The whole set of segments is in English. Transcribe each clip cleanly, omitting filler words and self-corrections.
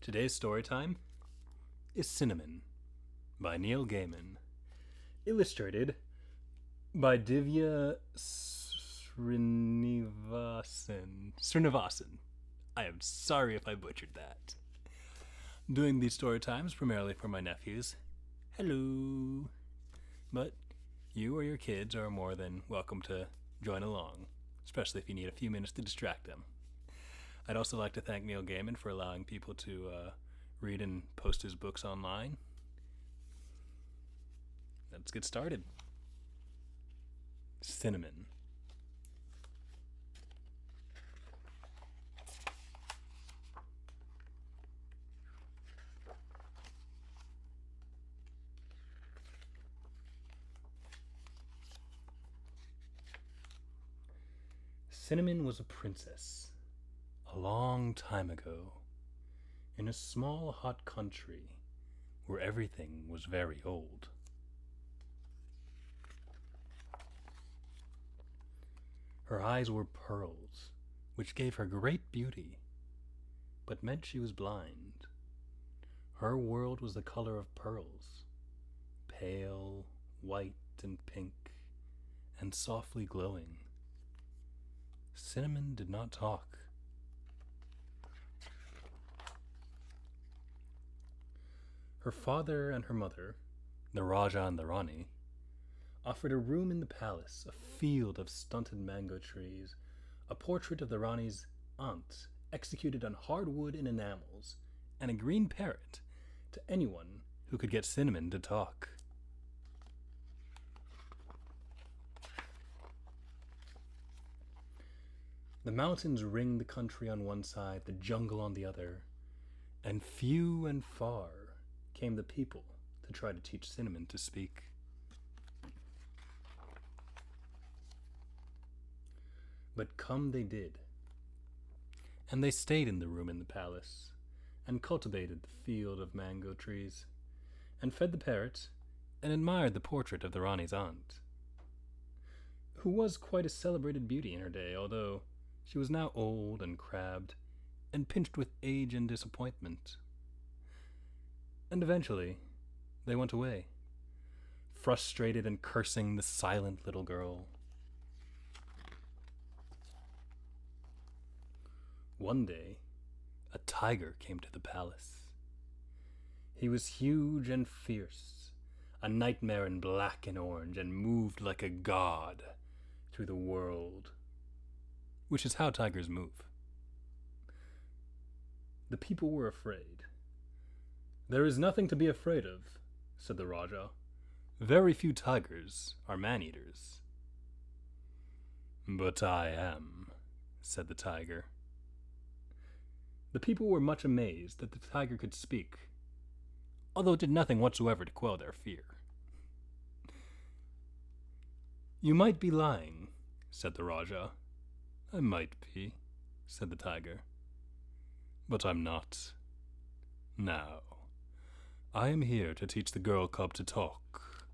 Today's story time is Cinnamon by Neil Gaiman, illustrated by Divya Srinivasan. I am sorry if I butchered that. Doing these story times primarily for my nephews. Hello. But you or your kids are more than welcome to join along, especially if you need a few minutes to distract them. I'd also like to thank Neil Gaiman for allowing people to read and post his books online. Let's get started. Cinnamon. Cinnamon was a princess a long time ago in a small hot country where everything was very old. Her eyes were pearls, which gave her great beauty, but meant she was blind. Her world was the color of pearls, pale, white, and pink, and softly glowing. Cinnamon did not talk. Her father and her mother, the Raja and the Rani, offered a room in the palace, a field of stunted mango trees, a portrait of the Rani's aunt executed on hardwood and enamels, and a green parrot to anyone who could get Cinnamon to talk. The mountains ringed the country on one side, the jungle on the other, and few and far came the people to try to teach Cinnamon to speak. But come they did, and they stayed in the room in the palace, and cultivated the field of mango trees, and fed the parrot, and admired the portrait of the Rani's aunt, who was quite a celebrated beauty in her day, although she was now old and crabbed, and pinched with age and disappointment. And eventually, they went away, frustrated and cursing the silent little girl. One day, a tiger came to the palace. He was huge and fierce, a nightmare in black and orange, and moved like a god through the world, which is how tigers move. The people were afraid. "There is nothing to be afraid of," said the Raja. "Very few tigers are man-eaters." "But I am," said the tiger. The people were much amazed that the tiger could speak, although it did nothing whatsoever to quell their fear. "You might be lying," said the Raja. "I might be," said the tiger. "But I'm not. Now, I am here to teach the girl cub to talk."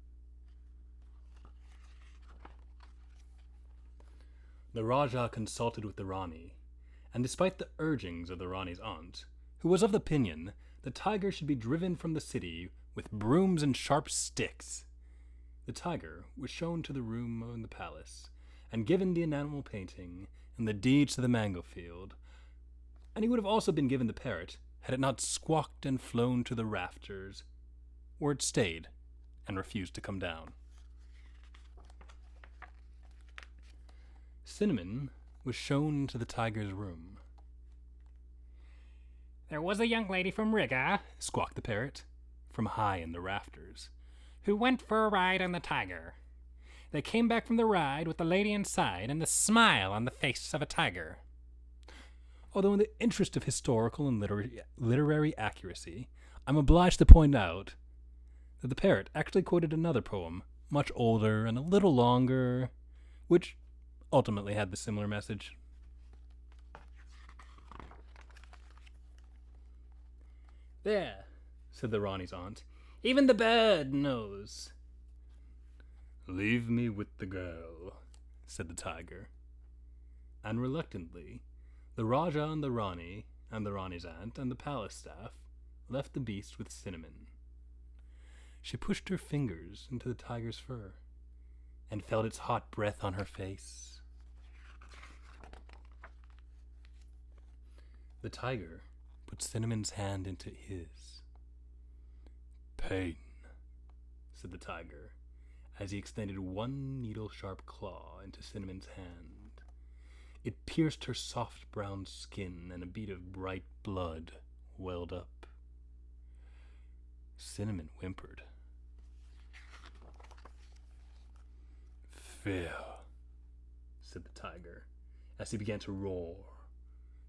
The Raja consulted with the Rani, and despite the urgings of the Rani's aunt, who was of the opinion the tiger should be driven from the city with brooms and sharp sticks, the tiger was shown to the room in the palace, and given the enamel painting and the deeds to the mango field, and he would have also been given the parrot had it not squawked and flown to the rafters, where it stayed and refused to come down. Cinnamon was shown into the tiger's room. "There was a young lady from Riga," squawked the parrot, from high in the rafters, "who went for a ride on the tiger. They came back from the ride with the lady inside and the smile on the face of a tiger." Although in the interest of historical and literary accuracy, I'm obliged to point out that the parrot actually quoted another poem, much older and a little longer, which ultimately had the similar message. "There," said the Rani's aunt, "even the bird knows." "Leave me with the girl," said the tiger. And reluctantly, the Raja and the Rani and the Rani's aunt and the palace staff left the beast with Cinnamon. She pushed her fingers into the tiger's fur and felt its hot breath on her face. The tiger put Cinnamon's hand into his. "Pain," said the tiger, as he extended one needle-sharp claw into Cinnamon's hand. It pierced her soft brown skin, and a bead of bright blood welled up. Cinnamon whimpered. "Fear," said the tiger, as he began to roar,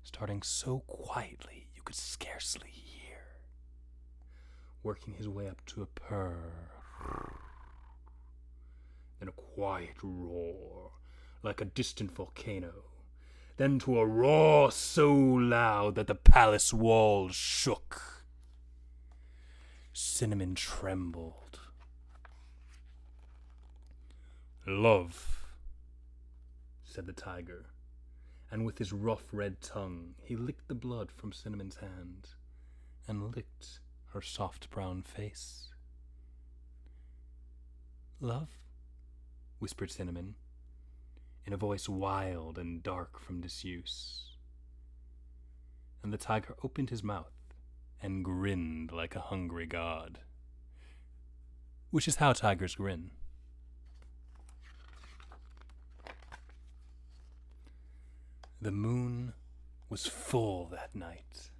starting so quietly you could scarcely hear, working his way up to a purr, then a quiet roar like a distant volcano, then to a roar so loud that the palace walls shook. Cinnamon trembled. "Love," said the tiger, and with his rough red tongue he licked the blood from Cinnamon's hand and licked her soft brown face. "Love?" whispered Cinnamon, in a voice wild and dark from disuse. And the tiger opened his mouth and grinned like a hungry god, which is how tigers grin. The moon was full that night.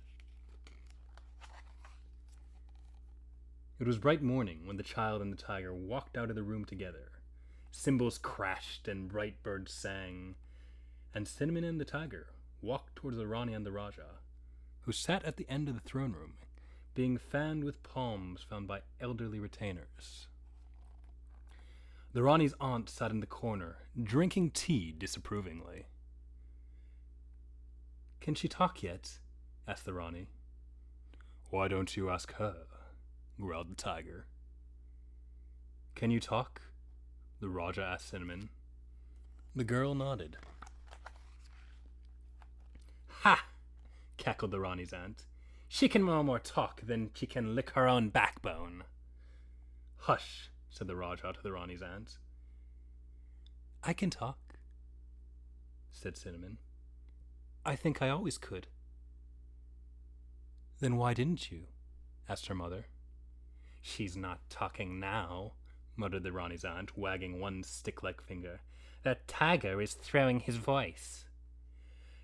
It was bright morning when the child and the tiger walked out of the room together. Cymbals crashed and bright birds sang, and Cinnamon and the tiger walked towards the Rani and the Raja, who sat at the end of the throne room, being fanned with palms found by elderly retainers. The Rani's aunt sat in the corner, drinking tea disapprovingly. "Can she talk yet?" asked the Rani. "Why don't you ask her?" growled the tiger. "Can you talk?" the Raja asked Cinnamon. The girl nodded. "Ha!" cackled the Rani's aunt. "She can no more talk than she can lick her own backbone." "Hush," said the Raja to the Rani's aunt. "I can talk," said Cinnamon. "I think I always could." "Then why didn't you?" asked her mother. "She's not talking now," muttered the Rani's aunt, wagging one stick-like finger. "The tiger is throwing his voice."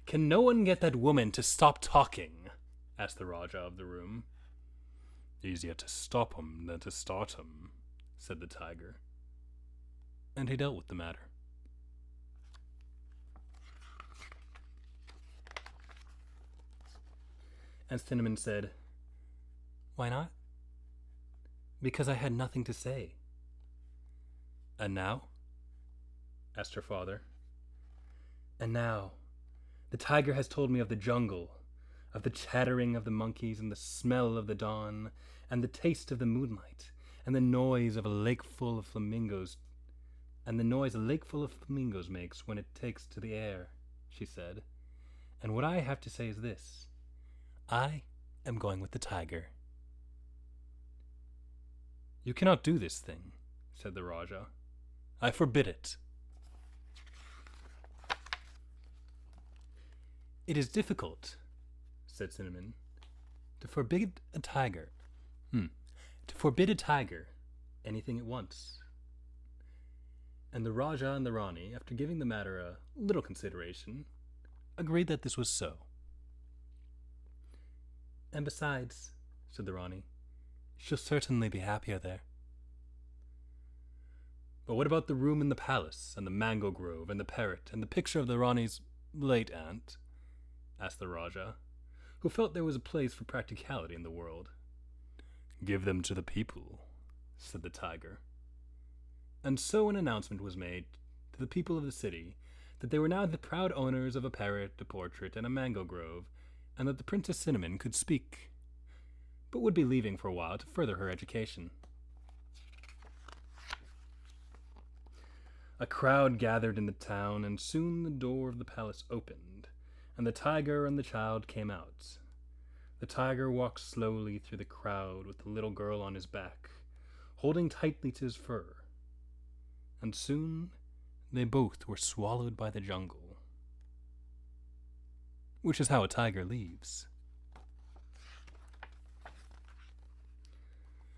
"Can no one get that woman to stop talking?" asked the Raja of the room. "Easier to stop 'em than to start 'em," said the tiger. And he dealt with the matter. And Cinnamon said, "Why not?" "Because I had nothing to say." "And now?" asked her father. "And now, the tiger has told me of the jungle, of the chattering of the monkeys, and the smell of the dawn, and the taste of the moonlight, and the noise of a lake full of flamingos, makes when it takes to the air," she said. "And what I have to say is this: I am going with the tiger." "You cannot do this thing," said the Raja. "I forbid it." "It is difficult," said Cinnamon, to forbid a tiger anything it wants." And the Raja and the Rani, after giving the matter a little consideration, agreed that this was so. "And besides," said the Rani, "she'll certainly be happier there." "But what about the room in the palace, and the mango grove, and the parrot, and the picture of the Rani's late aunt?" asked the Raja, who felt there was a place for practicality in the world. "Give them to the people," said the tiger. And so an announcement was made to the people of the city that they were now the proud owners of a parrot, a portrait, and a mango grove, and that the Princess Cinnamon could speak, but would be leaving for a while to further her education. A crowd gathered in the town, and soon the door of the palace opened, and the tiger and the child came out. The tiger walked slowly through the crowd with the little girl on his back, holding tightly to his fur. And soon they both were swallowed by the jungle. Which is how a tiger leaves.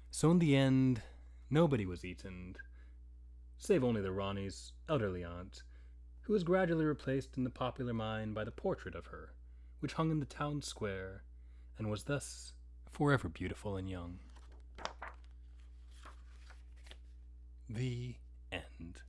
So in the end, nobody was eaten, save only the Ranie's elderly aunt, who was gradually replaced in the popular mind by the portrait of her, which hung in the town square, and was thus forever beautiful and young. The end.